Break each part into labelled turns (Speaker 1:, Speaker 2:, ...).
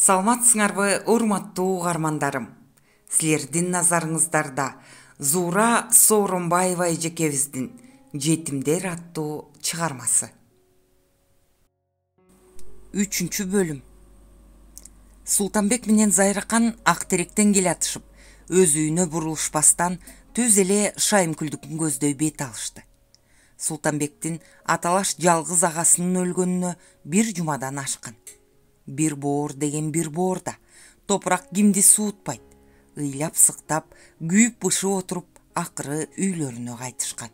Speaker 1: Саламатсыңарбы, урматтуу угармандарым. Силердин назарыңыздарда Зуура Сооронбаева эжекебиздин «Жетимдер» аттуу чыгармасы. 3-бөлүм. Султанбек менен Зайракан Актеректен келатышып, өз үйүнө бурулушпастан түз эле Шайымкүлдүкүн көздөй бет алышты. Султанбектин аталаш жалгыз агасынын өлгөнүнө бир жумадан ашкан. Бир боор деген бир боор да, топурак кимди суутпайт. Ыйлап сыктап, күйүп бышып отуруп, акыры үйлөрүнө кайтышкан.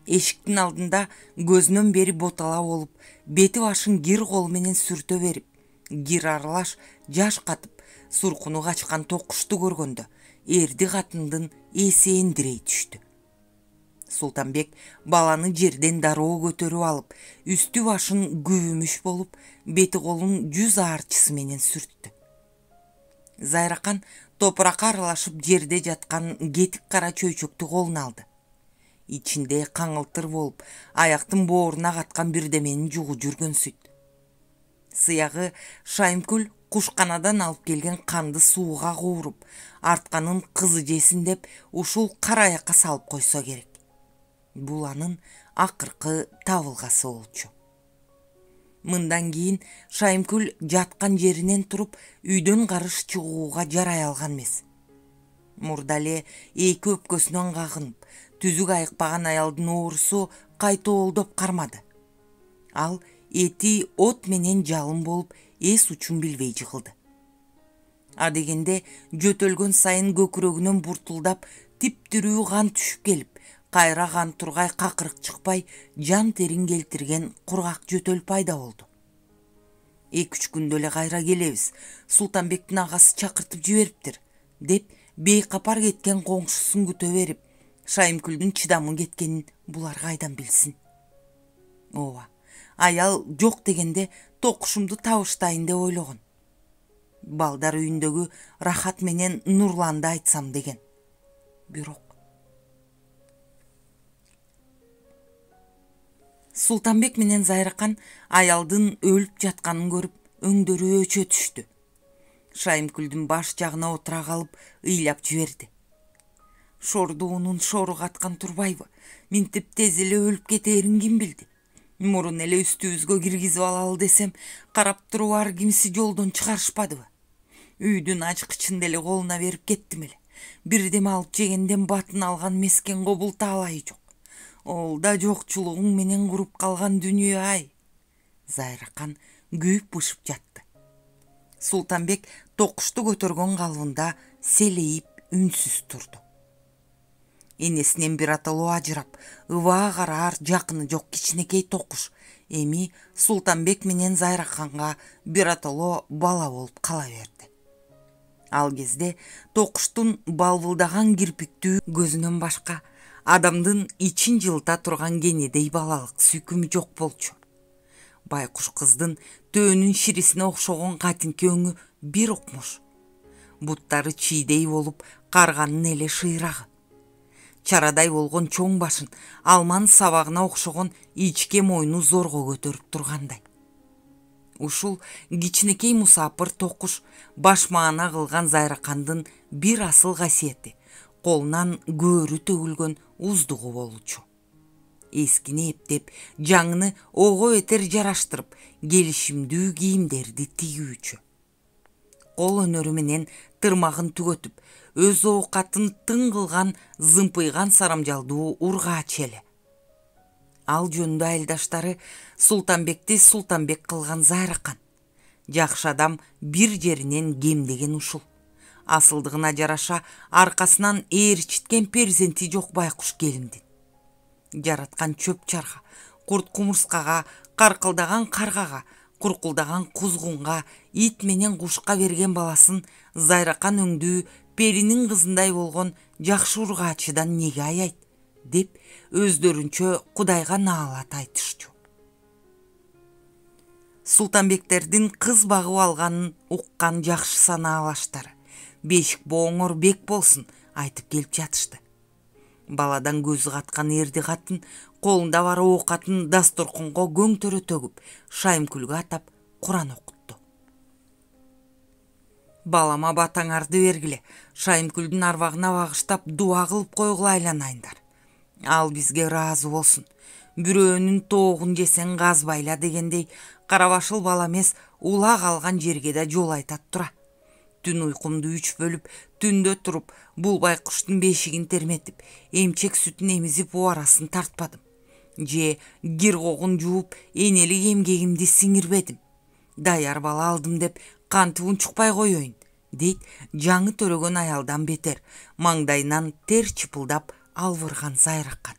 Speaker 1: Эшиктин алдында көзүнөн бери ботала болуп, бети башын кир колу менен сүртө берип, кир аралаш жаш катып, суркуну качкан токушту көргөндө, эрди катындын эси эндирей түштү. Султанбек баланы жерден дароо көтөрүп алып, үстү башын күбүмүш болуп, бети колун жүз аарчысы менен сүрттү. Зайракан топуракка аралашып жерде жаткан кетик кара чөйчөктү колуна алды. Ичинде каңылтыр болуп, аяктын бооруна каткан бирдеменин жугу жүргөнсүйт. Сыягы Шайымкүл кушканадан алып келген канды сууга кууруп, артканын кызы жесин деп ушул кара аякка салып койсо керек. Бул анын акыркы табылгасы болчу. Мындан кийин Шайымкүл жаткан жеринен туруп, үйдөн карыш чыгууга жарай алган эмес. Мурда эле эки өпкөсүнөн кагынып, түзүк айыкпаган аялдын оорусу кайтоолдоп кармады. Ал эти от менен жалын болуп, эс учун билбей жыгылды. Адегенде жөтөлгөн сайын көкүрөгүнөн буртулдап, тип-тирүү кан түшүп келип, кайра кан тургай какырык чыкпай, жан терин келтирген кургак жөтөл пайда болду. 2-3 күндө эле кайра келебиз, Султанбектин агасы чакыртып жибериптир, деп бейкапар кеткен коңшусун күтө берип, Шайымкүлдүн чыдамы кеткенин булар кайдан билсин. Ооба, аял жок дегенде токушумду табыштайын деп ойлогон. Балдар үйүндөгү Рахат менен Нурланды айтсам деген. Бирок Султанбек менен Зайракан аялдын өлүп жатканын көрүп, өңдөрү өчө түштү. Шайымкүлдүн баш жагына отура калып, ыйлап жиберди. Шордуунун шору каткан турбайбы? Минтип тез эле өлүп кетээрин ким билди? Мурун эле үстүбүзгө киргизип алалы десем, карап туруп ар кимси жолдон чыгарышпадыбы? Үйдүн ачкычын деле колуна берип кеттим эле. Бирдеме алып жегенден батын алган мескен кобул таалайы жок. Олда жокчулугуң менен куруп калган дүнүйө ай. Зайракан күйүп бышып жатты. Султанбек токушту көтөргөн калыбында селейип үнсүз турду. Энесинен биротоло ажырап, ыбаа караар жакыны жок кичинекей токуш эми Султанбек менен Зайраканга биротоло бала болуп кала берди. Ал кезде токуштун балбылдаган кирпиктүү көзүнөн башка адамдын ичин жылыта турган кенедей балалык сүйкүмү жок болчу. Байкуш кыздын төөнүн ширисине окшогон катинки өңү бир укмуш. Буттары чийдей болуп, карганын эле шыйрагы. Чарадай болгон чоң башын алманын сабагына окшогон ичке мойну зорго көтөрүп тургандай. Ушул кичинекей мусапыр токуш башмаана кылган Зайракандын бир асыл касиети, колунан көөрү төгүлгөн уздугу болчу. Эскини эптеп, жаңыны ого бетер жараштырып, келишимдүү кийимдерди тигүүчү. Кол өнөрү менен тырмагын түгөтүп, өз оокатын тың кылган зымпыйган сарамжалдуу ургаач эле. Ал жөнүндө айылдаштары Султанбекти Султанбек кылган Зайракан. Жакшы адам бир жеринен кемдеген ушул. Асылдыгына жараша аркасынан ээрчиткен перзенти жок байкуш келиндин. Жараткан чөп чарга, курт кумурскага, каркылдаган каргага, куркулдаган кузгунга, ит менен кушка берген баласын Зайракан өңдүү перинин кызындай болгон жакшы ургаачыдан неге аяйт, деп өздөрүнчө Кудайга наалат айтышчу. Султанбектердин кыз багып алганын уккан жакшы санаалаштары бешик бооңор бек болсун айтып келип жатышты. Баладан көзү каткан эрди катын колунда бар оокатын дасторконго көң төрө төгүп, Шайымкүлгө атап Куран окутту. Балама батаңарды бергиле, Шайымкүлдүн арбагына багыштап дуа кылып койгула айланайындар. Ал бизге ыраазы болсун. Бирөөнүн тоогун жесең казбайла дегендей, Карабашыл бала эмес, улак алган жерге да жол айтат тура. Түн уйкумду 3 бөлүп, түндө туруп, бул байкуштун бешигин терметип, эмчек сүтүн эмизип убарасын тартпадым. Же кир когун жууп, энелик эмгегимди сиңирбедим. Даяр бала алдым деп кантип унчукпай коеюн, дейт жаңы төрөгөн аялдан бетер, маңдайынан тер чыпылдап албырган Зайракан.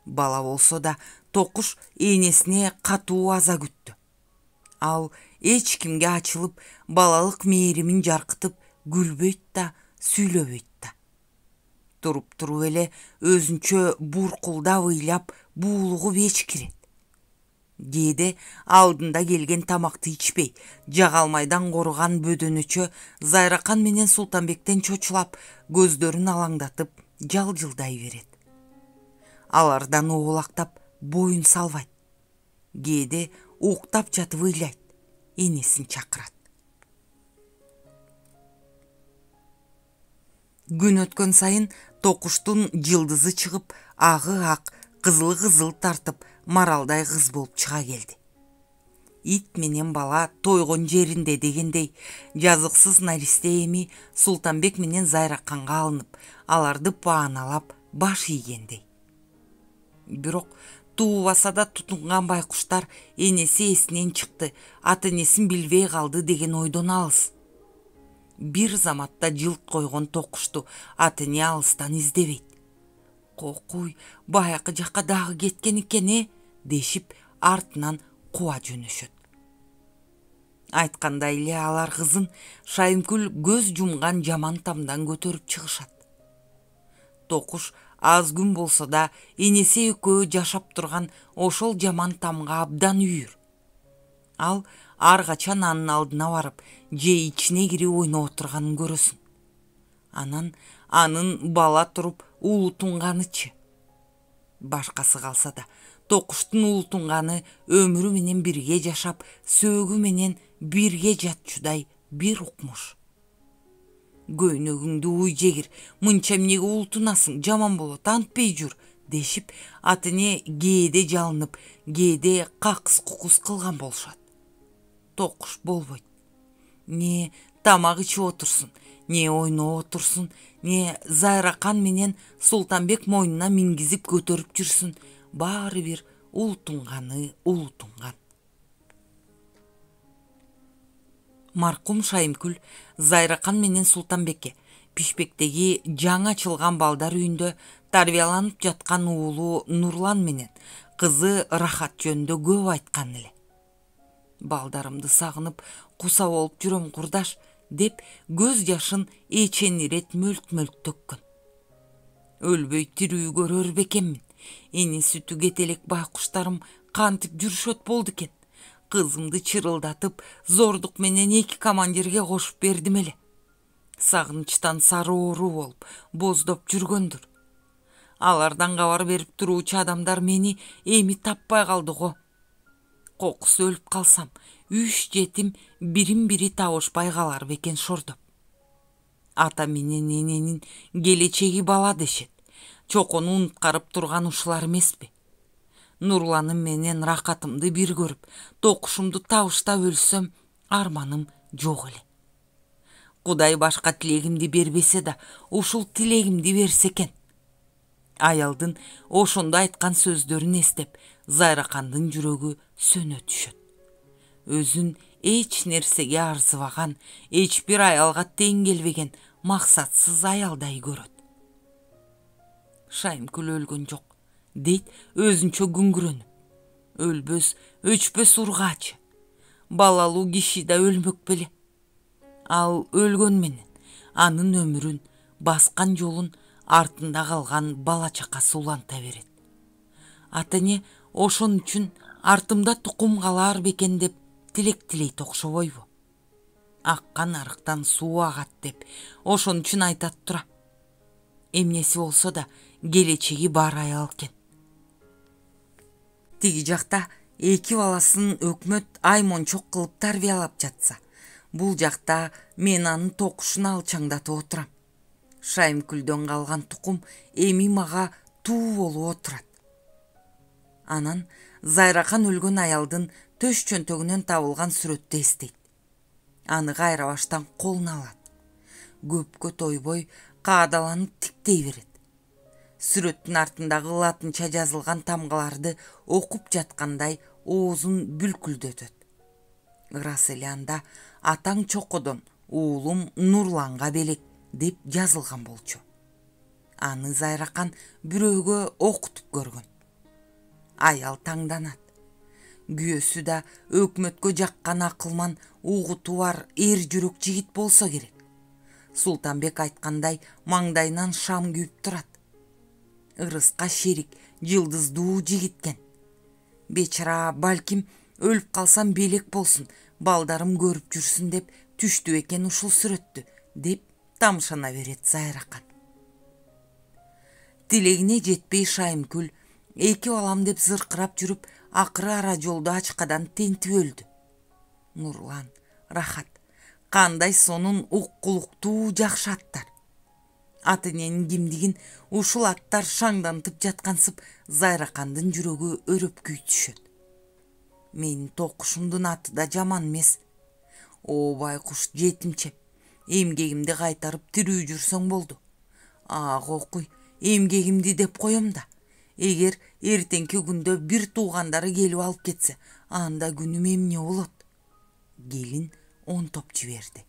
Speaker 1: Бала болсо да токуш энесине катуу аза күттү. Ал эч кимге ачылып, балалык мээримин жаркытып, күлбөйт да, сүйлөбөйт да. Туруп эле өзүнчө буркулдап ыйлап буулугуп эч кирет. Кээде алдында келген тамакты ичпей, жагалмайдан коруган бөдөнөчө Зайракан менен Султанбектен чочулап, көздөрүн алаңдатып, жалжылдай берет. Алардан оолактап, боюн салбайт. Кээде уктап жатып ыйлайт, энесин чакырат. Күн өткөн сайын токуштун жылдызы чыгып, агы ак, кызылы кызыл тартып, маралдай кыз болуп чыга келди. Ит менен бала тойгон жеринде дегендей, жазыксыз наристе эми Султанбек менен Зайраканга алынып, аларды бааналап баш ийгендей. Бирок туубаса да тутунган байкуштар энеси эсинен чыкты, ата-энесин билбей калды деген ойдон алыс. Бир заматта жылт койгон токушту ата-эне алыстан издебейт. Кокуй, баякы жакка дагы кеткен экен, дешип артынан куа жөнөшөт. Айткандай эле алар кызын Шайымкүл көз жумган жаман тамдан көтөрүп чыгышат. Токуш аз күн болсо да энеси экөө жашап турган ошол жаман тамга абдан үйүр. Ал ар качан анын алдына барып, же ичине кирип ойноп отурганын көрөсүң. Анан анын бала туруп улутунганычы. Башкасы калса да, токуштун улутунганы өмүрү менен бирге жашап, сөөгү менен бирге жатчудай бир укмуш. Көйнөгүңдү уй жегир, мынча эмнеге улутунасың, жаман болот, антпей жүр, дешип ата-эне кээде жалынып, кээде какыс-кукус кылган болушат. Токуш болбойт. Не тамак ичип отурсун, не ойноп отурсун, не Зайракан менен Султанбек мойнуна мингизип көтөрүп жүрсүн, баары бир улутунганы улутунган. Маркум Шайымкүл Зайракан менен Султанбекке Пишпектеги жаңы ачылган балдар үйүндө тарбияланып жаткан уулу Нурлан менен кызы Рахат жөнүндө көп айткан эле. Балдарымды сагынып, куса болуп жүрөм курдаш, деп көз жашын эченирет мөлт-мөлт төккөн. Өлбөй тирүү көрөр бекенмин. Эне сүтү кетелек байкуштарым кантип жүрүшөт болду экен. Кызымды чырылдатып, зордук менен 2 командирге кошуп бердим эле. Сагынычтан сары оору болуп, боздоп жүргөндүр. Алардан кабар берип туруучу адамдар мени эми таппай калды го. Кокусу өлүп калсам, 3 жетим бирин-бири табышпай калар бекен шордоп. Ата менен эненин келечеги бала дешет. Чокону унуткарып турган ушулар эмеспи? Нурланым менен Ракатымды бир көрүп, токушумду табыштап өлсөм, арманым жок эле. Кудай башка тилегимди бербесе да, ушул тилегимди берсе экен. Аялдын ошондо айткан сөздөрүн эстеп, Зайракандын жүрөгү сөнө түшөт. Өзүн эч нерсеге арзыбаган, эч бир аялга тең келбеген максатсыз аялдай көрөт. Шайымкүл өлгөн жок, дейт өзүнчө күңгүрөнүп. Өлбөс, өчпөс ургаачы. Балалуу киши да өлмөк беле. Ал өлгөн менен анын өмүрүн, баскан жолун артында калган бала чакасы уланта берет. Ата-эне ошон үчүн артымда тукум калар бекен деп тилек тилейт окшобойбу? Аккан арыктан суу агат деп ошон үчүн айтат тура. Эмнеси болсо да келечеги бар аял экен. Тиги жакта 2 баласын өкмөт аймончок кылып тарбиялап жатса, Бул жакта мен анын токушун алчаңдатып отурам. Шайымкүлдөн калган тукум эми мага туу болуп отурат. Анан Зайракан өлгөн аялдын төш чөнтөгүнөн табылган сүрөттү эстейт. Аны кайрабаштан колуна алат. Көпкө тойбой каадаланып тиктей берет. Сүрөттүн артындагы латынча жазылган тамгаларды окуп жаткандай оозун бүлкүлдөтөт. Ырас эле анда атаң чокодон, уулум Нурланга белек деп жазылган болчу. Аны Зайракан бирөөгө окутуп көргөн. Аял таңданат. Күйөөсү да өкмөткө жаккан акылман, угуту бар эр жүрөк жигит болсо керек. Султанбек айткандай маңдайынан шам күйүп турат. Ырыска шерик, жылдыздуу жигиткен. Бечара балким өлүп калсам белек болсун, балдарым көрүп жүрсүн деп түштү экен ушул сүрөттү, деп тамшана берет Зайракан. Тилегине жетпей Шайымкүл эки балам деп зыркырап жүрүп, акыры ара жолду ачкадан тентип өлдү. Нурлан, Рахат, кандай сонун уккулуктуу жакшы аттар. Ат эненин кимдигин ушул аттар шаңдантып жаткансып, Зайракандын жүрөгү өрөпкүй түшөт. Менин токушумдун аты да жаман эмес. О байкуш жетимчеп, эмгегимди кайтарып тирүү жүрсөң болду. Ак окуй, эмгегимди деп коем да. Эгер эртеңки күндө бир туугандары келип алып кетсе, анда күнүм эмне болот? Келин онтоп жиберди.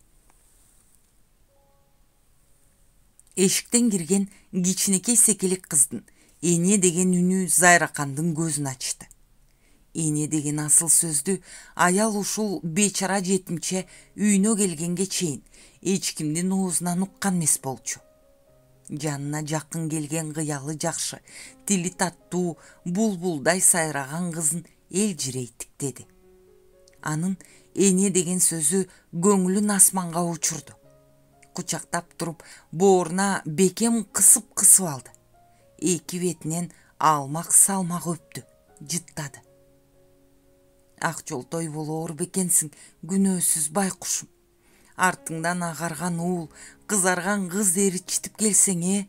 Speaker 1: Эшиктен кирген кичинекей секелек кыздын эне деген үнү Зайракандын көзүн ачты. Эне деген асыл сөздү аял ушул бечара жетимче үйүнө келгенге чейин эч кимдин оозунан уккан эмес болчу. Жанына жакын келген кыялы жакшы, тили таттуу, булбулдай сайраган кызын элжирейттиктеди. Анын эне деген сөзү көңүлүн асманга учурду. Кучактап туруп, бооруна бекем кысып алды. Эки бетинен алмак салмак өптү, жыттады. Ак жолтой болоор бекенсиң, күнөөсүз байкушум. Артыңдан агарган уул, кызарган кыз эричитип келсең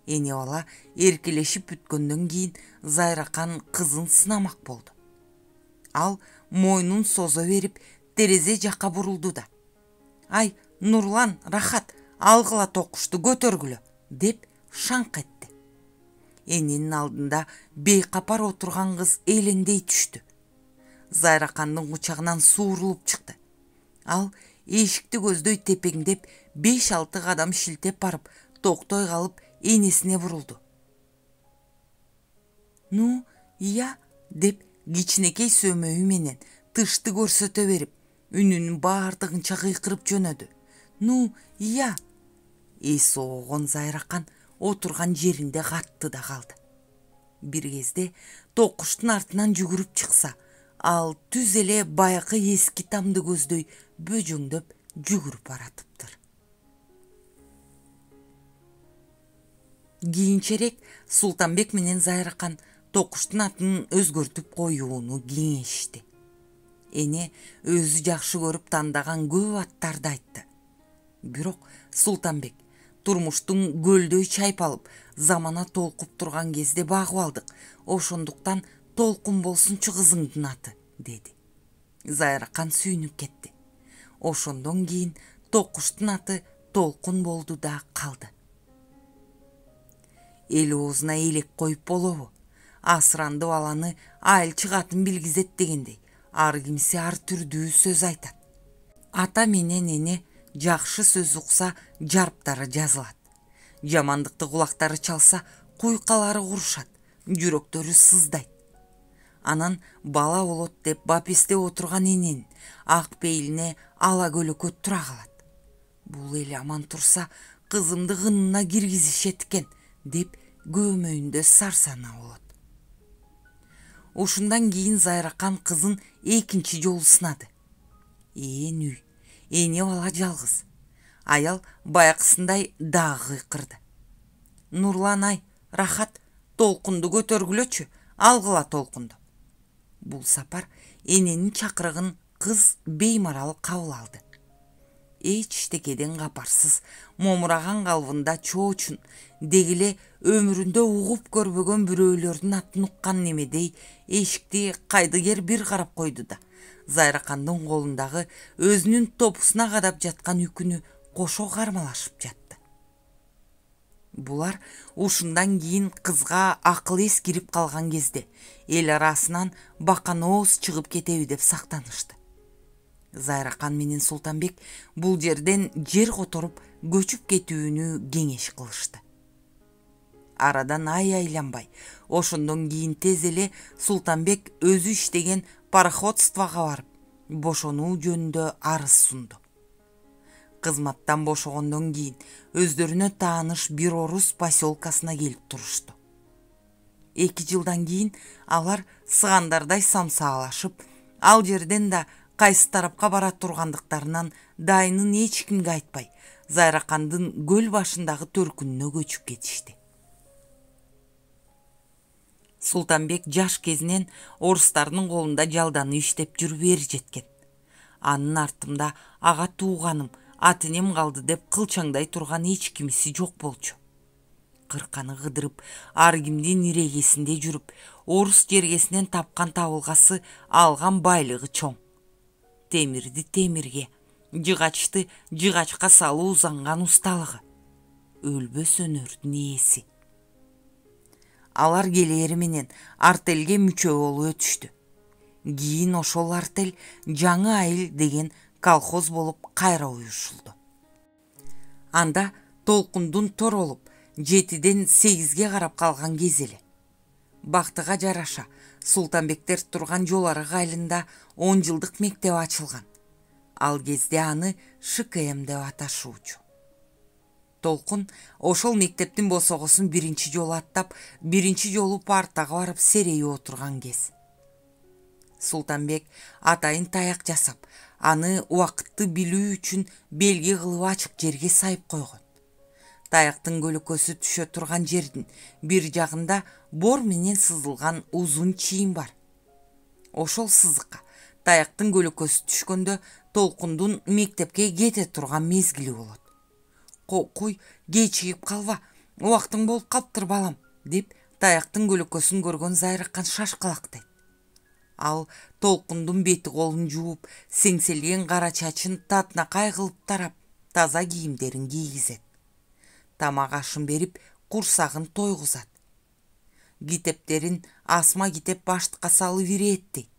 Speaker 1: Эне бала эркелешип бүткөндөн кийин Зайракан кызын сынамак болду. Ал мойнун созо берип, терезе жакка бурулду да: "Ай, Нурлан, Рахат, алгыла токушту көтөргүлө", деп шаңк этти. Эненин алдында бейкапар отурган кыз элеңдей түштү. Зайракандын кучагынан суурулуп чыкты. Ал эшикти көздөй тепеңдеп 5-6 кадам шилтеп барып, токтой калып энесине бурулду. "Ну, ия", деп кичинекей сөмөйү менен тышты көрсөтө берип, үнүнүн баардыгынча кыйкырып жөнөдү. "Ну, ия". Эси оогон Зайракан отурган жеринде катты да калды. Бир кезде токуштун артынан жүгүрүп чыкса, ал түз эле баякы эски тамды көздөй бөжөңдөп жүгүрүп баратыптыр. Кийинчерээк Султанбек менен Зайракан токуштун атын өзгөртүп коюуну кеңешти. Эне өзү жакшы көрүп тандаган көп аттарды айтты. Бирок Султанбек: "Турмуштун көлдөй чайпалып, замана толкуп турган кезде багып алдык. Ошондуктан Толкун болсунчу кызыңдын аты", деди. Зайракан сүйүнүп кетти. Ошондон кийин токуштун аты Толкун болду да калды. Эл оозуна элек коюп болобу? Асыранды баланы айылчы катын билгизет дегендей, ар кимси ар түрдүү сөз айтат. Ата менен эне жакшы сөз укса, жарптары жазылат. Жамандыкты кулактары чалса, куйкалары курушат, жүрөктөрү сыздайт. Анан бала болот деп бапесте отурган эненин ак пейилине ала көлөкө тура калат. "Бул эл аман турса, кызымды кынына киргизишет экен", деп көмөйүндө сарсана болот. Ушундан кийин Зайракан кызын экинчи жолу сынады. Ээн үй, эне бала жалгыз. Аял баякысындай дагы кыйкырды. "Нурлан, ай, Рахат, Толкунду көтөргүлөчү, алгыла Толкунду". Бул сапар эненин чакырыгын кыз беймарал кабыл алды. эч иштекеден капарсыз момураган калыбында чоочун дегиле өмүрүндө угуп көрбөгөн бирөөлөрдүн атын уккан немедей эшикти кайдыгер бир карап койду да Зайракандын колундагы өзүнүн топусуна кадап жаткан үкүнү кошо кармалашып жатты. Булар ушундан кийин кызга акыл эс кирип калган кезде эл арасынан баканооз чыгып кетеби деп сактанышты. Зайракан менен Султанбек бул жерден жер которуп көчүп кетүүнү кеңеш кылышты. Арадан ай айланбай, ошондон кийин тез эле Султанбек өзү иштеген пароходствого барып, бошонуу жөнүндө арыз сунду. Кызматтан бошогондон кийин өздөрүнө тааныш бир орус поселкасына келип турушту. 2 жылдан кийин алар сыгандардай самсаалашып, ал жерден да кайсы тарапка бара тургандыктарынан дайынын эч кимге айтпай, Зайракандын көл башындагы төркүнүнө көчүп кетишти. Султанбек жаш кезинен орустардын колунда жалданып иштеп жүрүп эр жеткен. Анын артымда ага тууганым, ата-энем калды деп кылчаңдай турган эч кимиси жок болчу. Кырканы кыдырып, ар кимдин ирегесинде жүрүп, орус жергесинен тапкан табылгасы алган байлыгы чоң. Темирди темирге, жыгачты жыгачка салуу узанган усталыгы. Өлбөс өнөрдүн ээси. Алар келери менен артелге мүчө болуп өтүштү. Кийин ошол артел Жаңы Айыл деген колхоз болуп кайра уюшулду. Анда толкундун торолуп 7ден 8ге карап калган кез эле. Бактыга жараша Султанбектер турган жол арык айылында 10 жылдык мектеп ачылган. Ал кезде аны ШКМ деп аташуучу. Толкун ошол мектептин босогосун биринчи жолу аттап, биринчи жолу партага барып серейип отурган кез. Султанбек атайын таяк жасап, аны убакытты билүү үчүн белги кылып ачык жерге сайып койгон. Таяктын көлөкөсү түшө турган жердин бир жагында бор менен сызылган узун чийим бар. Ошол сызыкка таяктын көлөкөсү түшкөндө толкундун мектепке кете турган мезгили болот. Кой, кечигип калба, убактың болуп калыптыр балам, деп таяктын көлөкөсүн көргөн Зайракан шашкалактайт. Ал толкундун бети колун жууп, сеңселген кара чачын татынакай кылып тарап, таза кийимдерин кийгизет. Тамак ашын берип, курсагын тойгузат. Китептерин асма китеп баштыкка салып ирет дейт.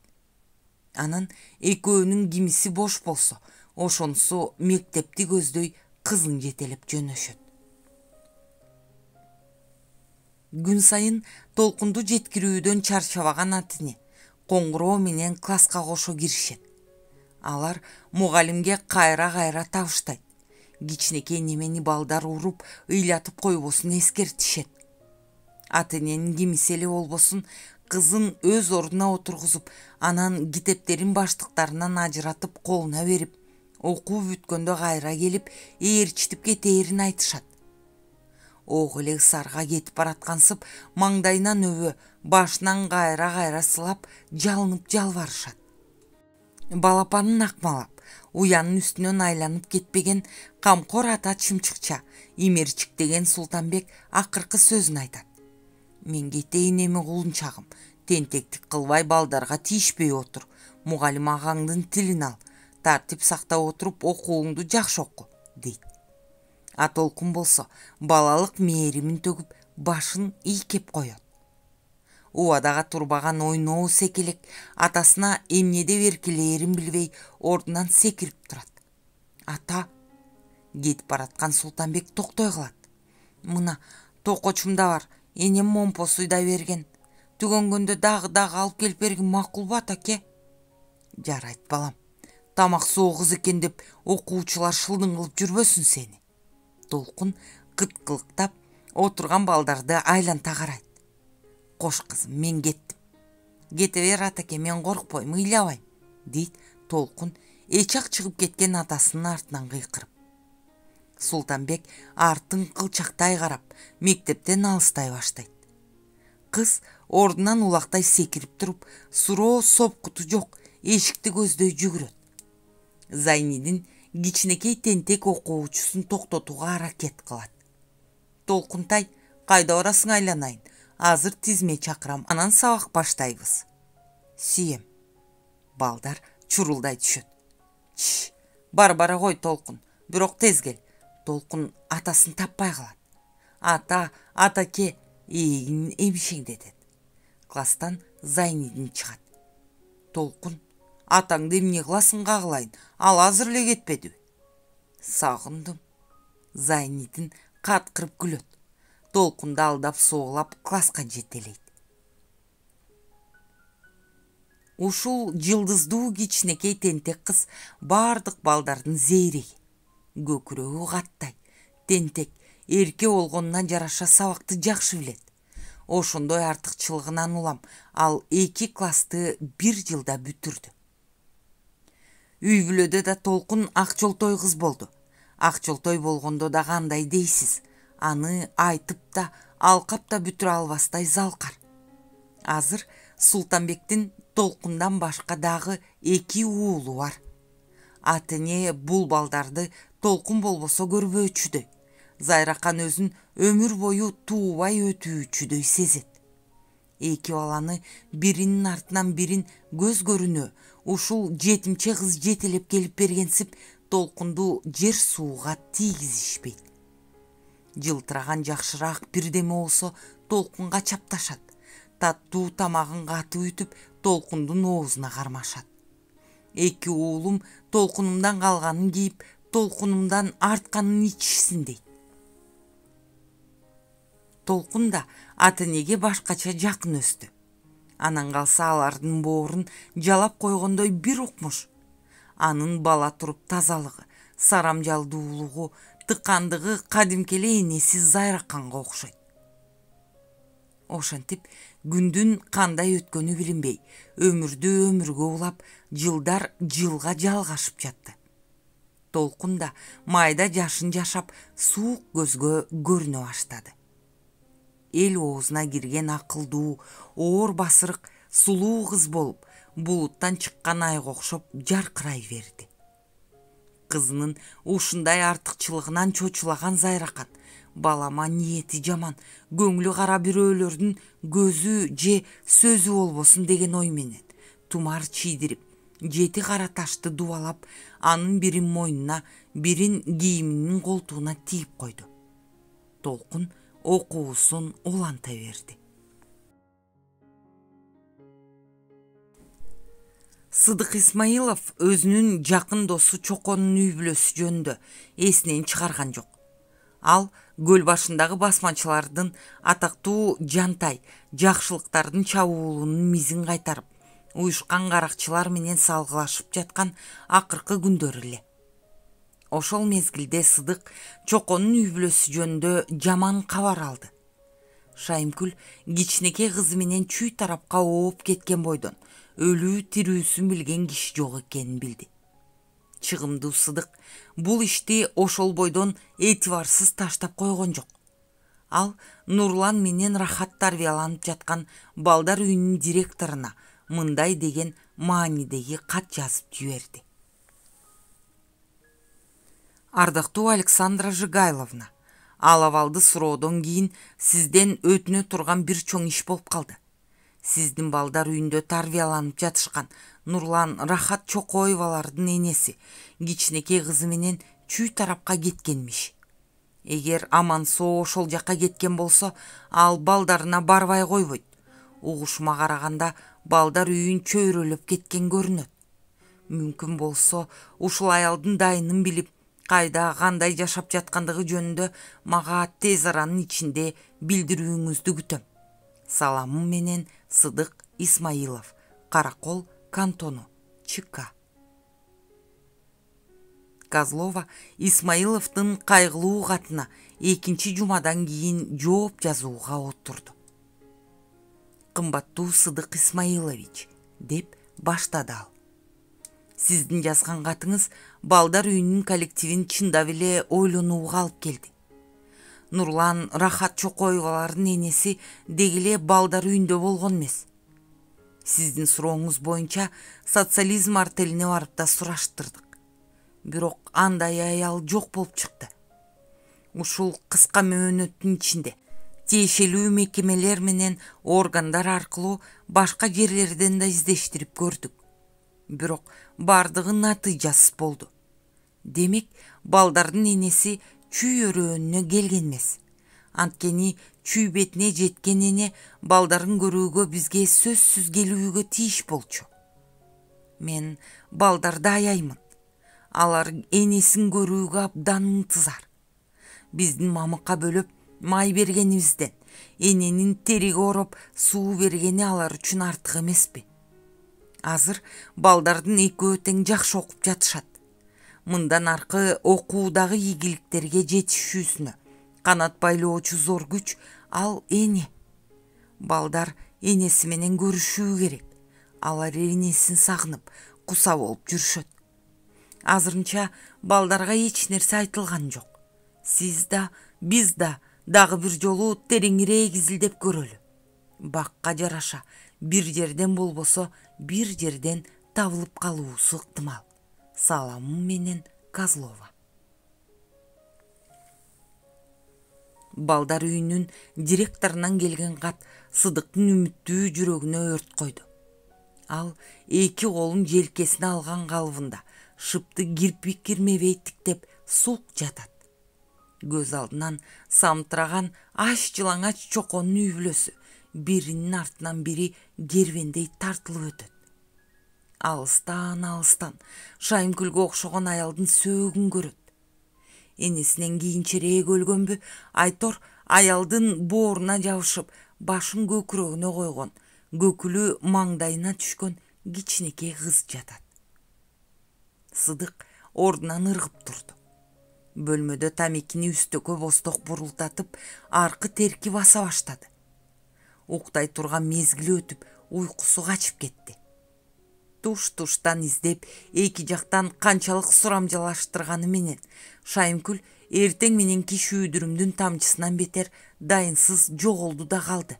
Speaker 1: Анан экөөнүн кимиси бош болсо, ошонусу мектепти көздөй кызын жетелеп жөнөшөт. Күн сайын толкунду жеткирүүдөн чарчабаган ата-эне коңгуроо менен класска кошо киришет. Алар мугалимге кайра табыштайт. Кичинекей немени балдар уруп, ыйлатып койбосун эскертишет. Ата-эненин кимиси эле болбосун, кызын өз ордуна отургузуп, анан китептерин баштыктарынан ажыратып колуна берип, окуу бүткөндө кайра келип, ээрчитип кетээрин айтышат. Ого эле ысарга кетип бараткансып, маңдайынан өбө, башынан кайра сылап, жалынып жалбарышат. Балапанын акмалап, уянын үстүнөн айланып кетпеген камкор ата чымчыкча, имерчик деген Султанбек акыркы сөзүн айтат. Мен кетейин эми кулунчагым, тентектик кылбай балдарга тийишпей отур, мугалим агаңдын тилин ал, тартип сактап отуруп окууңду жакшы оку, дейт. А толкун болсо балалык мээримин төгүп, башын ийкеп коет. Убадага турбаган ойноо секелек атасына эмнеде беркилээрин билбей ордунан секирип турат. Ата, кетип бараткан Султанбек токтой калат. Мына токочумда бар, энем момпос уйдай берген. Түгөнгөндө дагы алып келип бергин макулбу атаке? Жарайт балам. Тамак соогуз экен деп окуучулар шылдың кылып жүрбөсүн сени. Толкун кыткылыктап отурган балдарды айланта карайт. Кош кызым, мен кеттим. Кете бер атаке, мен коркпойм, ыйлабайм, дейт Толкун эчак чыгып кеткен атасынын артынан кыйкырып. Султанбек артын кылчактай карап, мектептен алыстай баштайт. Кыз ордунан улактай секирип туруп, суроо сопкуту жок эшикти көздөй жүгүрөт. Зайнидин кичинекей тентек окуучусун токтотууга аракет кылат. Толкунтай, кайда барасың айланайын? Азыр тизме чакырам, анан сабак баштайбыз. Сүйем. Балдар чурулдай түшөт. Чш, бара кой Толкун, бирок тез кел. Толкун атасын таппай калат. Атаке, эгин эмишеңдетет. Класстан Зайнидин чыгат. Толкун, атаңды эмне кыласың кагылайын, ал азыр эле кетпедиби? Сагындым. Зайнидин каткырып күлөт. Толкунду алдап соолап класска жетелейт. Ушул жылдыздуу кичинекей тентек кыз бардык балдардын зейреги. Көкүрөгү каттай. Тентек эрке болгонуна жараша сабакты жакшы билет. Ошондой артыкчылыгынан улам ал 2 классты 1 жылда бүтүрдү. Үй бүлөдө да Толкун ак жолтой кыз болду. Ак жолтой болгондо да кандай дейсиз, аны айтып да алкап да бүтүрө албастай залкар. Азыр Султанбектин Толкундан башка дагы 2 уулу бар. Ата-эне бул балдарды Толкун болбосо көрбөөчүдөй. Зайракан өзүн өмүр бою туубай өтүүчүдөй сезет. 2 баланы биринин артынан бирин көз көрүнө ушул жетимче кыз жетелеп келип бергенсип Толкунду жер сууга тийгизишпейт. Жылтыраган жакшыраак бирдеме болсо Толкунга чапташат. Таттуу тамагын катып ütүп Толкундун оозуна кармашат. 2 уулум Толкунумдан калганын кийип, Толкунумдан артканын ичишсин дейт. Толкун да ата-энеге башкача жакын өстү. Анан калса алардын боорун жалап койгондой бир укмуш. Анын бала туруп тазалыгы, сарамжалдуулугу, тыкандыгы кадимки эле энеси Зайраканга окшойт. Ошентип күндүн кандай өткөнү билинбей, өмүрдү өмүргө улап, жылдар жылга жалгашып жатты. Толкун да майда жашын жашап, суук көзгө көрүнө баштады. Эл оозуна кирген акылдуу, оор басырык, сулуу кыз болуп, булуттан чыккан айга окшоп жаркырай берди. Кызынын ушундай артыкчылыгынан чочулаган Зайракан, балама ниети жаман, көңүлү кара бирөөлөрдүн көзү же сөзү болбосун деген ой менен тумар чийдирип, 7 кара ташты дубалап, анын бирин мойнуна, бирин кийиминин колтугуна тийип койду. Толкун окуусун уланта берди. Сыдык Исмаилов өзүнүн жакын досу Чоконун үй бүлөсү жөнүндө эсинен чыгарган жок. Ал көл башындагы басмачылардын атактуу Жантай, жакшылыктардын чабуулунун мизин кайтарып, уюшкан каракчылар менен салгылашып жаткан акыркы күндөр эле. Ошол мезгилде Сыдык Чоконун үй бүлөсү жөнүндө жаман кабар алды. Шайымкүл кичинекей кызы менен чүй тарапка ооп кеткен бойдон өлүү тирүүсүн билген киши жок экенин билди. Чыгымдуу Сыдык бул ишти ошол бойдон этибарсыз таштап койгон жок. Ал Нурлан менен Рахат тарбияланып жаткан балдар үйүнүн директоруна мындай деген маанидеги кат жазып жиберди. Ардактуу Александра Жигайловна, ал абалды суроодон кийин сизден өтүнө турган бир чоң иш болуп калды. Сиздин балдар үйүндө тарбияланып жатышкан Нурлан Рахат Чокоевалардын энеси кичинекей кызы менен чүй тарапка кеткенмиш. Эгер аман-соо ошол жака кеткен болсо, ал балдарына барбай койбойт. Угушума караганда балдар үйүн чөйрөлөп кеткен көрүнөт. Мүмкүн болсо ушул аялдын дайынын билип, кайда кандай жашап жаткандыгы жөнүндө мага тез аранын ичинде билдирүүңүздү күтөм. Саламым менен Сыдык Исмаилов, Каракол кантону, ЧК. Козлова Исмаиловдун кайгылуу катына 2 жумадан кийин жооп жазууга отурду. Кымбаттуу Сыдык Исмаилович, деп баштады ал. Сиздин жазган катыңыз балдар үйүнүн коллективин чындап эле ойлонууга алып келди. Нурлан Рахат Чокоевалардын энеси дегиле балдар үйүндө болгон эмес. Сиздин сурооңуз боюнча социализм артелине барып да сураштырдык. бирок андай аял жок болуп чыкты. Ушул кыска мөөнөттүн ичинде тиешелүү мекемелер менен органдар аркылуу башка жерлерден да издештирип көрдүк. Бирок бардыгы натыйжасыз болду. Демек, балдардын энеси чүй өрөөнүнө келген эмес. Анткени чүй бетине жеткен эне балдарын көрүүгө бизге сөзсүз келүүгө тийиш болчу. Мен балдарды аяймын. Алар энесин көрүүгө абдан ынтызар. Биздин мамыкка бөлөп май бергенибизден эненин териге ороп суу бергени алар үчүн артык эмеспи. Азыр балдардын экөө тең жакшы окуп жатышат. Мындан аркы окуудагы ийгиликтерге жетишүүсүнө канат байлоочу зор күч ал эне. Балдар энеси менен көрүшүү керек. Алар энесин сагынып, куса болуп жүрүшөт. Азырынча балдарга эч нерсе айтылган жок. Сиз да, биз да дагы бир жолу тереңирээк изилдеп көрөлү. Бакка жараша бир жерден болбосо бир жерден табылып калуусу ыктымал. Саламым менен, Козлова. Балдар үйүнүн директорунан келген кат Сыдыктын үмүттүү жүрөгүнө өрт койду. Ал эки колун желкесине алган калыбында шыпты кирпик кирмебей тиктеп сулк жатат. Көз алдынан самтыраган аш жылаңач чоконун үйбүлөсү биринин артынан бири кербендей тартылып өтөт. Алыстан Шайымкүлгө окшогон аялдын сөөгүн көрөт. Энесинен кийинчерээк өлгөнбү, Айтор аялдын бооруна жабышып, башын көкүрөгүнө койгон, көкүлү маңдайына түшкөн кичинекей кыз жатат. Сыдык ордунан ыргып турду. Бөлмөдө тамекини үстөккө босток бурултатып, аркы терки баса баштады. Уктай турган мезгили өтүп, уйкусу качып кетти. Туш-туштан издеп, эки жактан канчалык сурамжалаштырганы менен Шайымкүл эртең мененки шүүдүрүмдүн тамчысынан бетер дайынсыз жоголду да калды.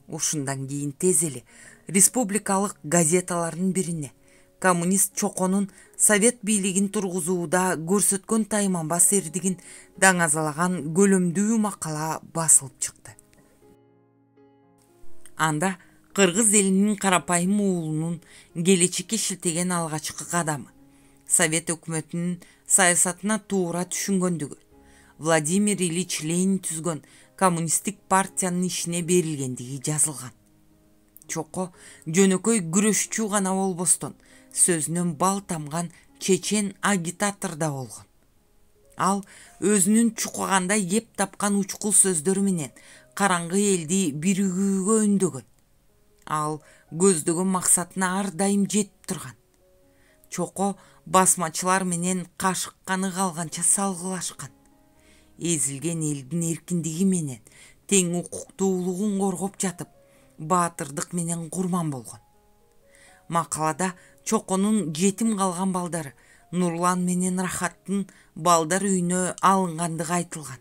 Speaker 1: Ушундан кийин тез эле республикалык газеталардын бирине коммунист чоконун совет бийлигин тургузууда көрсөткөн тайманбас эрдигин даңазалаган көлөмдүү макала басылып чыкты. Анда кыргыз элинин карапайым уулунун келечекке шилтеген алгачкы кадамы, совет өкмөтүнүн саясатына туура түшүнгөндүгү, Владимир Ильич Ленин түзгөн коммунисттик партиянын ишине берилгендиги жазылган. Чоко жөнөкөй күрөшчү гана болбостон, сөзүнөн бал тамган чечен агитатор да болгон. Ал өзүнүн чукагандай кеп тапкан учкул сөздөр менен караңгы элди биригүүгө үндөгөн. Ал көздөгөн максатына ар дайым жетип турган. Чоко басмачылар менен кашыкканы калганча салгылашкан. Эзилген элдин эркиндиги менен тең укуктуулугун коргоп жатып, баатырдык менен курман болгон. Макалада Чоконун жетим калган балдары Нурлан менен Рахаттын балдар үйүнө алынгандыгы айтылган.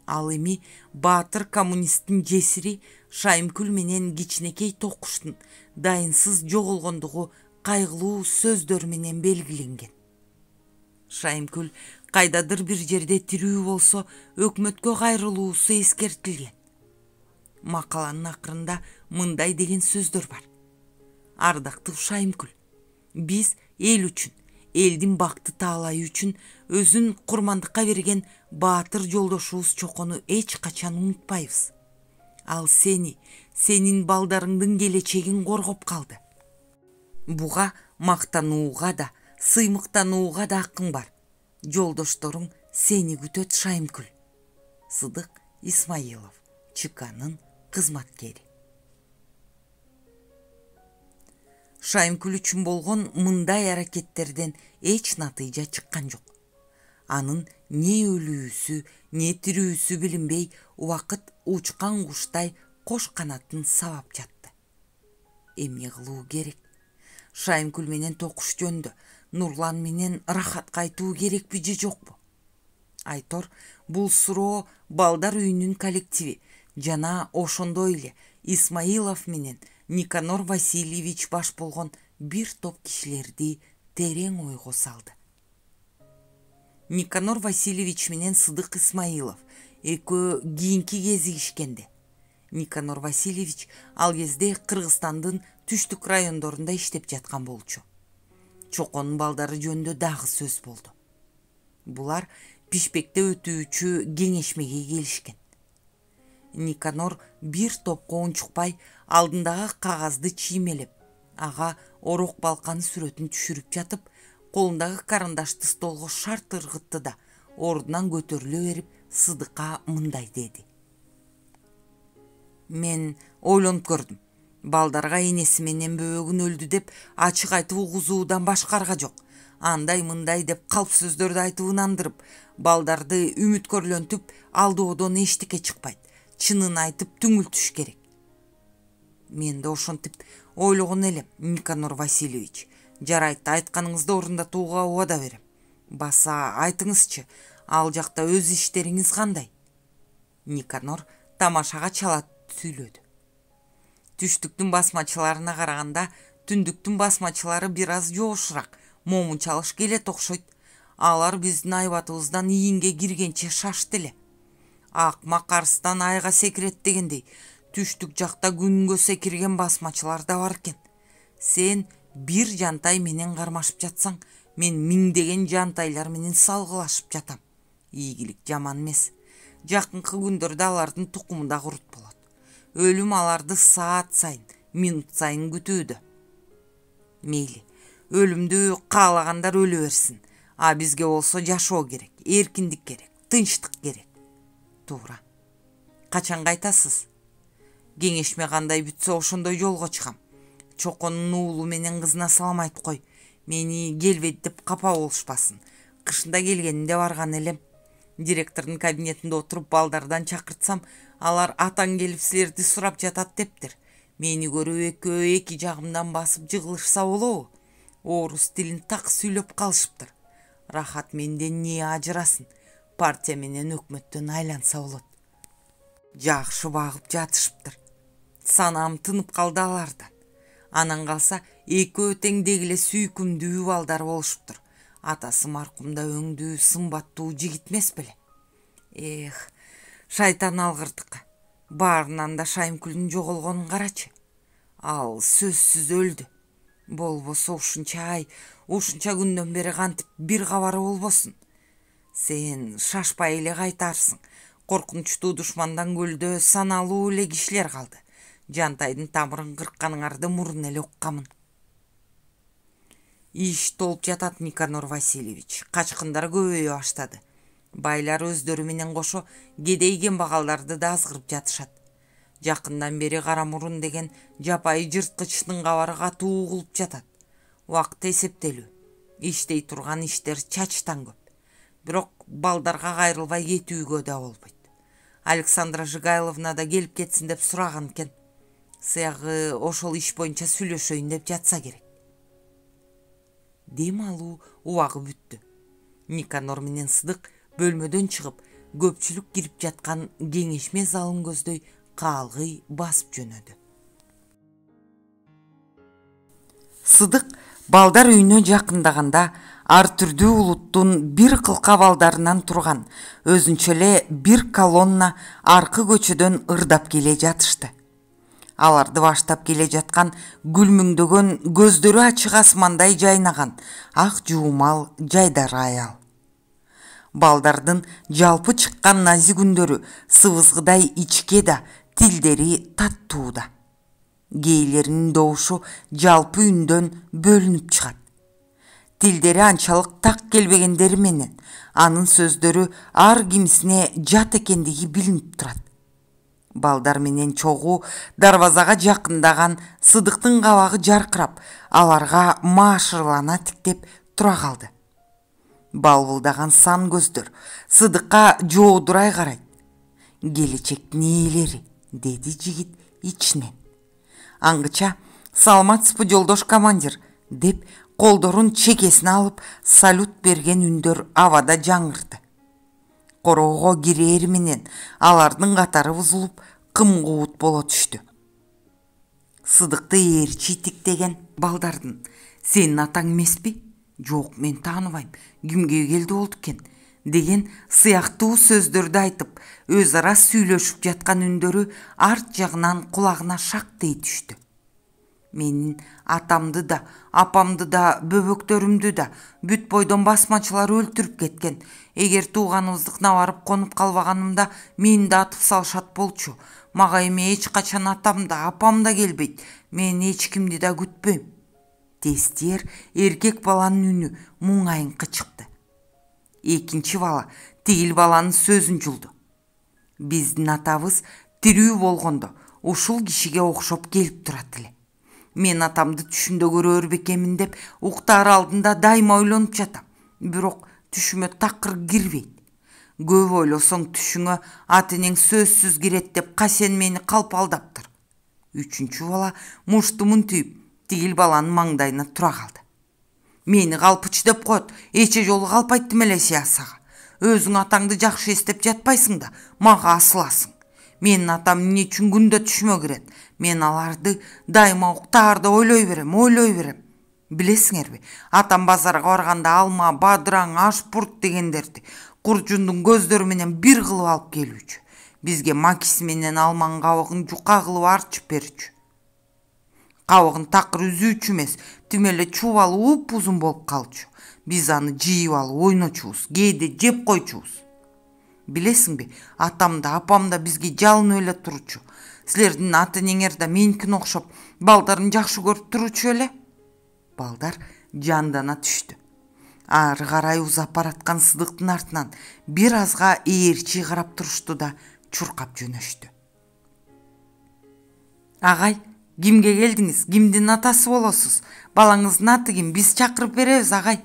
Speaker 1: Ал эми баатыр коммунисттин жесири Шайымкүл менен кичинекей токуштун дайынсыз жоголгондугу кайгылуу сөздөр менен белгиленген. Шайымкүл кайдадыр бир жерде тирүү болсо өкмөткө кайрылуусу эскертилген. Макаланын акырында мындай деген сөздөр бар. Ардактуу Шайымкүл, биз эл үчүн, элдин бакты таалайы үчүн өзүн курмандыкка берген баатыр жолдошубуз Чокону эч качан унутпайбыз. Ал сенин балдарыңдын келечегин коргоп калды. Буга мактанууга да, сыймыктанууга да акың бар. Жолдошторуң сени күтөт, Шайымкүл. Сыдык Исмаилов, ЧКнын кызматкери. Шайымкүл үчүн болгон мындай аракеттерден эч натыйжа чыккан жок. Анын не өлүүсү, не тирүүсү билинбей, убакыт учкан куштай кош канатын сабап жатты. Эмне кылуу керек? Шайымкүл менен токуш жөндө Нурлан менен Рахатка айтуу керекпи же жокпу? Айтор бул суроо балдар үйүнүн коллективи жана ошондой эле Исмаилов менен Никанор Васильевич баш болгон бир топ кишилерди терең ойго салды. Никанор Васильевич менен Сыдык Исмаилов экөө кийинки кезигишкенде. Никанор Васильевич ал кезде Кыргызстандын түштүк райондорунда иштеп жаткан болчу. Чоконун балдары жөнүндө дагы сөз болду. Булар Бишкекте өтүүчү кеңешмеге келишкен. Никанор бир топко унчукпай алдындагы кагазды чиймелеп, ага орок балканы сүрөтүн түшүрүп жатып, колундагы карандашты столго шарт ыргытты да, ордунан көтөрүлө берип, Сыдыкка мындай деди. Мен ойлонуп көрдүм. Балдарга энеси менен бөбөгүн өлдү деп ачык айтып угузуудан башкарга жок. Андай мындай деп калп сөздөрдү айтып ынандырып, балдарды үмүткөрлөнтүп, алдоодон эчтеке чыкпайт. Чынын айтып түңүлтүш керек. Мен да ошентип ойлогон элем, Никанор Васильевич. Жарайт, айтканыңызды орундатууга убада берем. Баса айтыңызчы, ал жакта өз иштериңиз кандай? Никанор тамашага чала сүйлөдү. Түштүктүн басмачыларына караганда түндүктүн басмачылары бир аз жоошураак, момун чалыш келет окшойт. Алар биздин айбатыбыздан ийинге киргенче шашты эле. Акмак арстан айга секирет дегендей, түштүк жакта күнгө секирген басмачылар да бар экен. Сен бир жантай менен кармашып жатсаң, мен миңдеген жантайлар менен салгылашып жатам. Ийгилик жаман эмес. Жакынкы күндөрдө алардын тукуму да курут болот. Өлүм аларды саат сайын, минут сайын күтүүдө. Мейли, өлүмдү каалагандар өлө берсин. А бизге болсо жашоо керек, эркиндик керек, тынчтык керек. Туура. Качан кайтасыз? Кеңешме кандай бүтсө ошондой жолго чыгам. Чоконун уулу менен кызына салам айтып кой. Мени келбейт деп капа болушпасын. Кышында келгенинде барган элем. Директордун кабинетинде отуруп балдардан чакыртсам, алар атаң келип силерди сурап жатат дептир. Мени көрүп экөө эки жагымдан басып жыгылышса болобу? Орус тилин так сүйлөп калышыптыр. Рахат менден не ажырасын. Партия менен өкмөттөн айланса болот. Жакшы багып жатышыптыр. Санам тынып калды алардан. Анан калса экөө теңдегиле сүйкүмдүү балдар болушуптур. Атасы маркумда өңдүү, сымбаттуу жигит эмес беле? Шайтан алгырдык. Баарынан да Шайымкүлдүн жоголгонун карачы. Ал сөзсүз өлдү. Болбосо ушунча күндөн бери кантип бир кабары болбосун. Сен шашпай эле кайтарсың. Коркунучтуу душмандан көлдө саналуу эле кишилер калды. Жантайдын тамырын кыркканыңарды мурун эле уккамын. Иш толуп жатат, Никанор Васильевич. Качкындар көбөйө баштады. Байлар өздөрү менен кошо кедей кембагалдарды да азгырып жатышат. Жакындан бери кара мурун деген жапайы жырткычтын кабары катуу угулуп жатат. Убакыт эсептелүү. Иштей турган иштер чачтан көп. Бирок балдарга кайрылбай кетүүгө да болбойт. Александра Жигайловна да келип кетсин деп сураган экен. Сыягы ошол иш боюнча сүйлөшөйүн деп жатса керек. Дем алуу убагы бүттү. Никанор менен Сыдык бөлмөдөн чыгып, көпчүлүк кирип жаткан кеңешме залын көздөй каалгый басып жөнөдү. Сыдык балдар үйүнө жакындаганда ар түрдүү улуттун бир кылка балдарынан турган өзүнчө эле бир колонна аркы көчөдөн ырдап келе жатышты. Аларды баштап келе жаткан гүлмүңдөгөн, көздөрү ачык асмандай жайнаган ак жуумал жайдар аял. Балдардын жалпы чыккан назик үндөрү сыбызгыдай ичке да, тилдери таттуу да. Кээлеринин добушу жалпы үндөн бөлүнүп чыгат. Тилдери анчалык так келбегендери менен анын сөздөрү ар кимисине жат экендиги билинип турат. Балдар менен чогуу дарбазага жакындаган Сыдыктын кабагы жаркырап, аларга маашырлана тиктеп тура калды. Балбылдаган сан көздөр Сыдыкка жоодурай карайт. Келечектин ээлери, деди жигит ичинен. Аңгыча, саламатсызбы жолдош командир, деп колдорун чекесине алып салют берген үндөр абада жаңырды. Короого кирери менен алардын катары бузулуп, кым-куут боло түштү. Сыдыкты ээрчи тиктеген балдардын: "Сенин атаң эмеспи?" "Жок, мен тааныбайм. Кимге келди болду экен?" деген сыяктуу сөздөрдү айтып, өз ара сүйлөшүп жаткан үндөрү арт жагынан кулагына шактый түштү. Менин атамды да, апамды да, бөбөктөрүмдү да бүт бойдон басмачылар өлтүрүп кеткен. Эгер тууганыбыздыкына барып конуп калбаганымда мени да атып салышат болчу. Мага эми эч качан атам да, апам да келбейт. Мен эч кимди да күтпөйм. Тестиер эркек баланын үнү муңайыңкы чыкты. Экинчи бала тигил баланын сөзүн жулду. Биздин атабыз тирүү болгондо ушул кишиге окшоп келип турат эле. Мен атамды түшүндө көрөр бекемин деп уктаар алдында дайыма ойлонуп жатам. Бирок түшүмө такыр кирбейт. Көп ойлосоң түшүңө ата энең сөзсүз кирет деп Касен мени калпалдаптыр. Үчүнчү бала муштумун түйүп тигил баланын маңдайына тура калды. Мени калпыч деп коет, эче жолу калпайттым эле саясага. Өзүң атаңды жакшы эстеп жатпайсың да, мага асыласың. Менин атам эмне үчүн күндө түшүмө кирет? Мен аларды дайыма уктаарда ойлой берем. Билесиңерби, атам базарга барганда алма, бадыраң, ашпурт дегендерди куржундун көздөрү менен бир кылып алып келүүчү. Бизге макиси менен алманын кабыгын жука кылып арчып берчү. Кабыгын такыр үзүүчү эмес, тим эле чубалы узун болуп калчу. Биз аны жыйып алып ойночубуз, кээде жеп койчубуз. Билесиңби, атам да, апам да бизге жалынып эле турчу. Силердин ата энеңер да меникине окшоп балдарын жакшы көрүп турчу эле. Балдар жандана түштү. Ары карай узап бараткан Сыдыктын артынан бир азга ээрчи карап турушту да чуркап жөнөштү. Агай, кимге келдиңиз? Кимдин атасы болосуз? Балаңыздын аты ким? Биз чакырып беребиз, агай.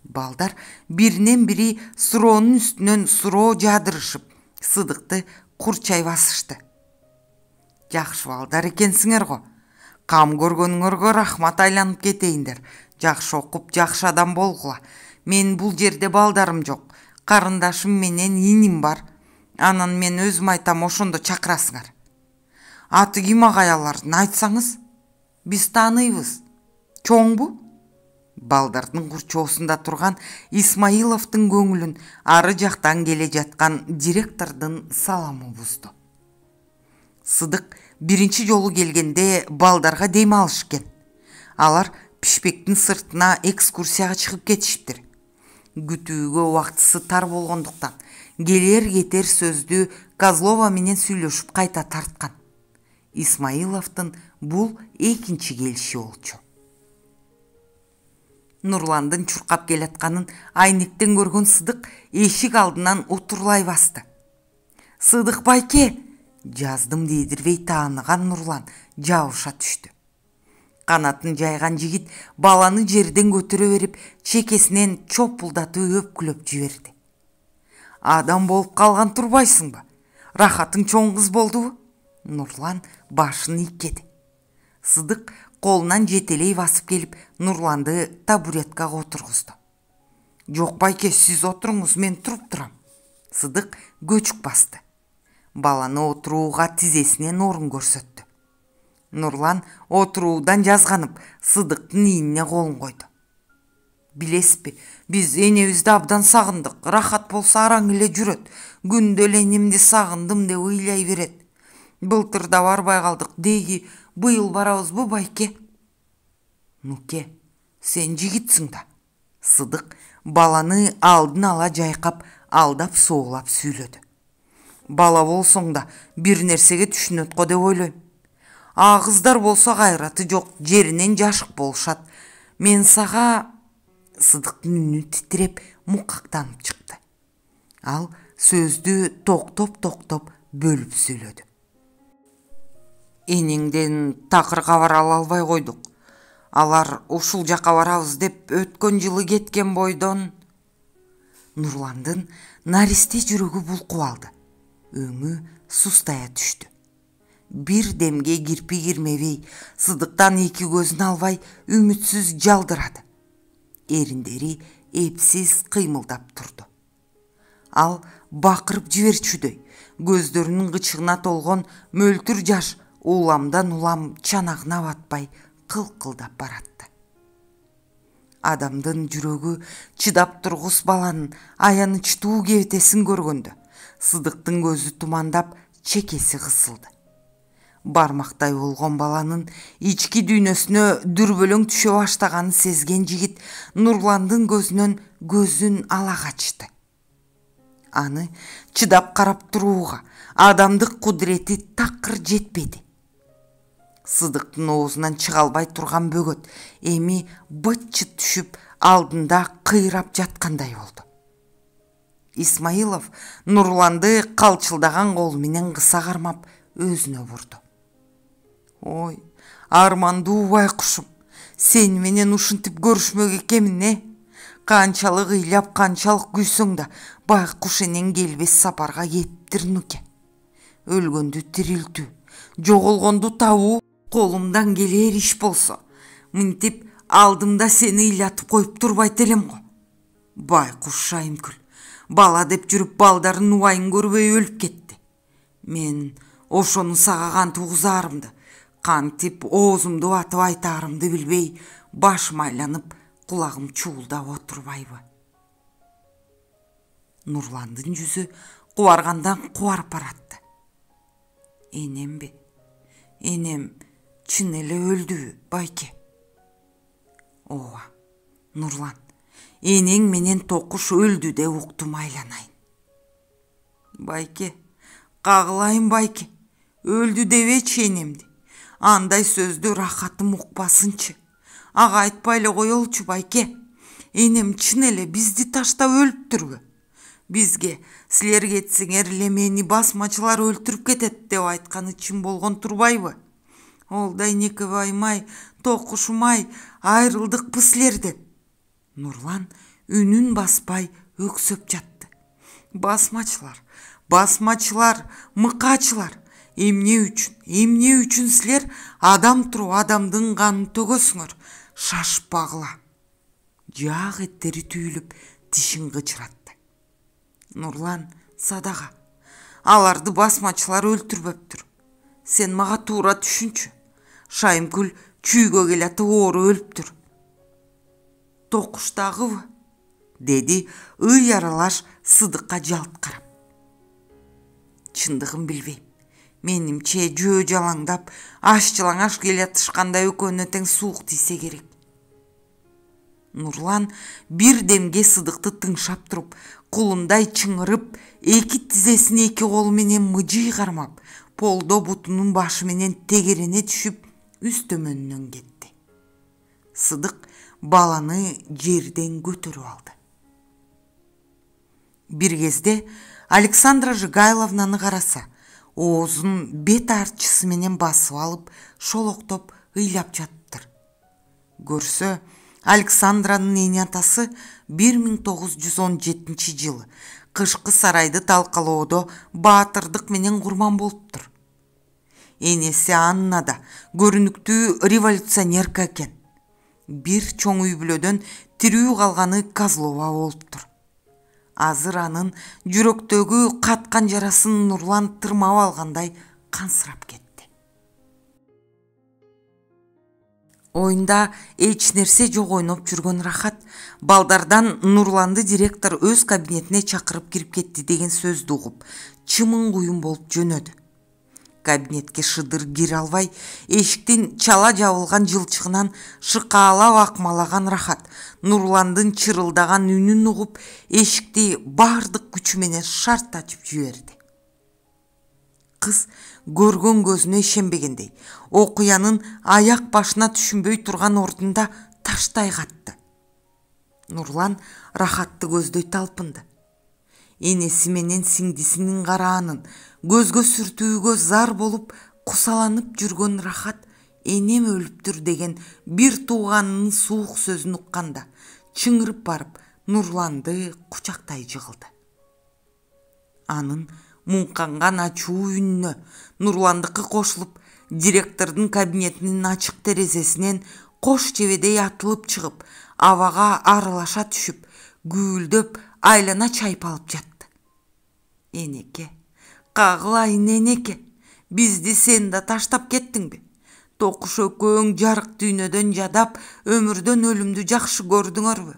Speaker 1: Балдар биринен бири суроонун үстүнөн суроо жаадырышып, Сыдыкты курчай басышты. Жакшы балдар экенсиңер го. Кам көргөнүңөргө рахмат, айланып кетейиндер. Жакшы окуп, жакшы адам болгула. Мен бул жерде балдарым жок. Карындашым менен иним бар. Анан мен өзүм айтам, ошондо чакырасыңар. Аты ким агай алардын, айтсаңыз? Биз тааныйбыз. Чоңбу? Балдардын курчоосунда турган Исмаиловдун көңүлүн ары жактан келе жаткан директордун саламы бузду. Сыдык биринчи жолу келгенде балдарга дем алыш экен. Алар пишпектин сыртына экскурсияга чыгып кетишиптир. Күтүүгө убактысы тар болгондуктан келер кетер сөздү Козлова менен сүйлөшүп кайта тарткан. Исмаиловдун бул экинчи келиши болчу. Нурландын чуркап келатканын айнектен көргөн Сыдык эшик алдынан утурлай басты. Сыдык байке, жаздым дейдирбей тааныган Нурлан жабыша түштү. Канатын жайган жигит баланы жерден көтөрө берип, чекесинен чопулдатып өпкүлөп жиберди. Адам болуп калган турбайсыңбы? Рахатың чоң кыз болдубу? Нурлан башын ийкеди. Сыдык колунан жетелей басып келип, Нурланды табуреткага отургузду. Жок байке, сиз отуруңуз, мен туруп турам. Сыдык көчүк басты. Баланы отурууга тизесинен орун көрсөттү. Нурлан отуруудан жазганып, Сыдыктын ийине колун койду. Билесизби, биз энебизди абдан сагындык. Рахат болсо араң эле жүрөт. Күндө эле энемди сагындым деп ыйлай берет. Былтыр да барбай калдык, деги быйыл барабызбы байке? Нуке, сен жигитсиң да. Сыдык баланы алдын ала жайкап, алдап соолап сүйлөдү. Бала болсоң да бир нерсеге түшүнөт го деп ойлойм. Кыздар болсо кайраты жок, жеринен жашык болушат. Мен сага... Сыдыктын үнү титиреп, мукактанып чыкты. Ал сөздү токтоп бөлүп сүйлөдү. Энеңден такыр кабар ала албай койдук. Алар ушул жака барабыз деп өткөн жылы кеткен бойдон... Нурландын наристе жүрөгү булкуп алды. Өңү сустая түштү. Бир демге кирпи кирмебей, Сыдыктан эки көзүн албай, үмүтсүз жалдырады. Эриндери эпсиз кыймылдап турду. Ал бакырып жиберчүдөй, көздөрүнүн кычыгына толгон мөлтүр жаш уламдан улам чанагына батпай кылкылдап баратты. Адамдын жүрөгү чыдап тургус баланын аянычтуу кебетесин көргөндө Сыдыктын көзү тумандап, чекеси кысылды. Бармактай болгон баланын ички дүйнөсүнө дүрбөлөң түшө баштаганын сезген жигит Нурландын көзүнөн көзүн ала качты. Аны чыдап карап турууга адамдык кудурети такыр жетпеди. Сыдыктын оозунан чыга албай турган бөгөт эми быт-чыт түшүп алдында кыйрап жаткандай болду. Исмаилов Нурланды калчылдаган колу менен кыса кармап өзүнө бурду. Ой, армандуу байкушум, сени менен ушинтип көрүшмөк экенмин, Канчалык ыйлап, канчалык күйсөң да байкуш энен келбес сапарга кетиптир нуке. Өлгөндү тирилтүү, жоголгонду табуу колумдан келер иш болсо, мынтип алдымда сени ыйлатып коюп турбайт элем го. Байкуш Шайымкүл бала деп жүрүп балдарын убайын көрбөй өлүп кетти. Мен ошону сага кантип угузаарымды, кантип оозумду батып айтаарымды билбей, башым айланып, кулагым чуулдап отурбайбы. Нурландын жүзү кубаргандан кубарып баратты. Энемби? Энем чын эле өлдүбү, байке? Ооба, Нурлан, энең менен Токуш өлдү деп уктум, айланайын. Байке, кагылайын байке, өлдү дебечи энемди. Андай сөздү рахатым укпасынчы. Ага айтпай эле коелучу, байке. Энем чын эле бизди таштап өлүптүрбү? Бизге силер кетсеңер эле мени басмачылар өлтүрүп кетет деп айтканы чын болгон турбайбы? Олда Энекебайым-ай, Токушум-ай, айрылдыкпы силерден. Нурлан үнүн баспай өксөп жатты. Басмачылар, мыкачылар. Эмне үчүн силер адам туруп адамдын канын төгөсүңөр? Шашпагыла. Жаак эттери түйүлүп, тишин кычыратты. Нурлан, садага. Аларды басмачылар өлтүрбөптүр. Сен мага туура түшүнчү. Шайымкүл чүйгө келатып оору өлүптүр. Токуштагыбы? Деди ый аралаш Сыдыкка жалт карап. Чындыгын билбейм. Менимче жөө жалаңдап, аш-жалаңаш келатышканда экөөнө тең суук тийсе керек. Нурлан бир демге Сыдыкты тыңшап туруп, кулундай чыңырып, эки тизесин эки колу менен мыжый кармап, полдо бутунун башы менен тегерене түшүп, үстөмөнүнөн кетти. Сыдык баланы жерден көтөрүп алды. Бир кезде Александра Жигайловнаны караса, оозун бет арчысы менен басып алып, шолоктоп ыйлап жаттыр. Көрсө, Александранын эне атасы 1917 жылы кышкы сарайды талкалоодо баатырдык менен курман болуптур. Энеси Анна да көрүнүктүү революционерка экен. Бир чоң үй бүлөдөн тирүү калганы Козлова болуптур. Азыр анын жүрөктөгү каткан жарасын Нурлан тырмап алгандай кансырап кетти. Оюнда эч нерсе жок ойноп жүргөн Рахат балдардан Нурланды директор өз кабинетине чакырып кирип кетти деген сөздү угуп, чымын куюн болуп жөнөдү. Кабинетке шыдыр кире албай, эшиктин чала жабылган жылчыгынан шыкаалап акмалаган Рахат Нурландын чырылдаган үнүн угуп, эшикти бардык күчү менен шарт ачып жиберди. Кыз көргөн көзүнө ишенбегендей, окуянын аяк башына түшүнбөй турган ордунда таштай катты. Нурлан Рахатты көздөй талпынды. Энеси менен сиңдисинин караанын көзгө сүртүүгө зар болуп кусаланып жүргөн Рахат энем өлүптүр деген бир тууганынын суук сөзүн укканда чыңырып барып Нурланды кучактай жыгылды. Анын муңканган ачуу үнүнө Нурландыкы кошулуп, директордун кабинетинин ачык терезесинен кош жебедей атылып чыгып, абага аралаша түшүп, гүлдөп, айлана чайпалып жатты. Энеке, кагылайын энеке, бизди сен да таштап кеттиңби? токуш экөөң жарык дүйнөдөн жадап, өмүрдөн өлүмдү жакшы көрдүңөрбү?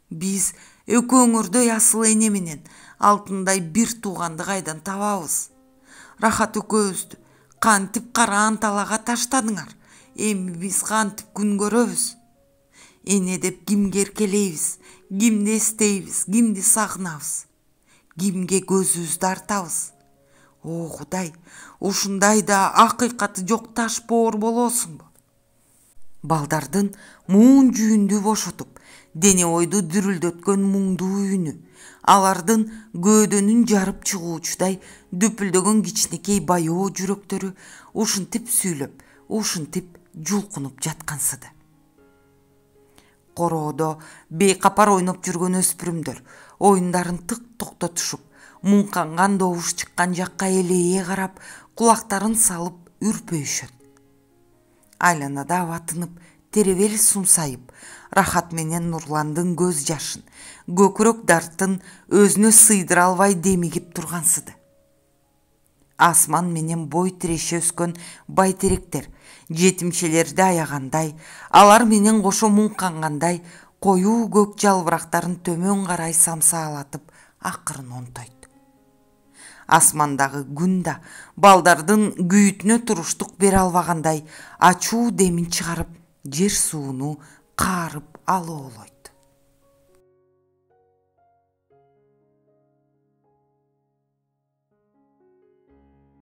Speaker 1: Биз экөөңөрдөй асыл эне менен алтындай бир тууганды кайдан табабыз? Рахат экөөбүздү кантип караан талаага таштадыңар? Эми биз кантип күн көрөбүз? Эне деп кимге эркелейбиз? Кимди эстейбиз? Кимди сагынабыз? Кимге көзүбүздү артабыз? О Кудай, ушундай да акыйкаты жок таш боор болосуңбу? Балдардын муун жүүндү бошотуп, дене ойду дүрүлдөткөн муңдуу үнү, алардын көөдөнүн жарып чыгуучудай дүпүлдөгөн кичинекей баяоо жүрөктөрү ушинтип сүйлөп, ушинтип жулкунуп жаткансыды. Короодо бейкапар ойноп жүргөн өспүрүмдөр оюндарын тык токтотушуп, муңканган добуш чыккан жакка элее карап, кулактарын салып үрпөйүшөт. Айланада аба тынып, теребел сумсайып, Рахат менен Нурландын көз жашын, көкүрөк дартын өзүнө сыйдыра албай демигип тургансыды. Асман менен бой тиреше өскөн байтеректер, жетимчелерди аягандай, алар менен кошо муңкангандай, коюу көк жалбырактарын төмөн карай самсаалатып, акырын онтойт. Асмандагы күн да балдардын күйүтүнө туруштук бере албагандай, ачуу демин чыгарып, жер сууну каарып алоолойт.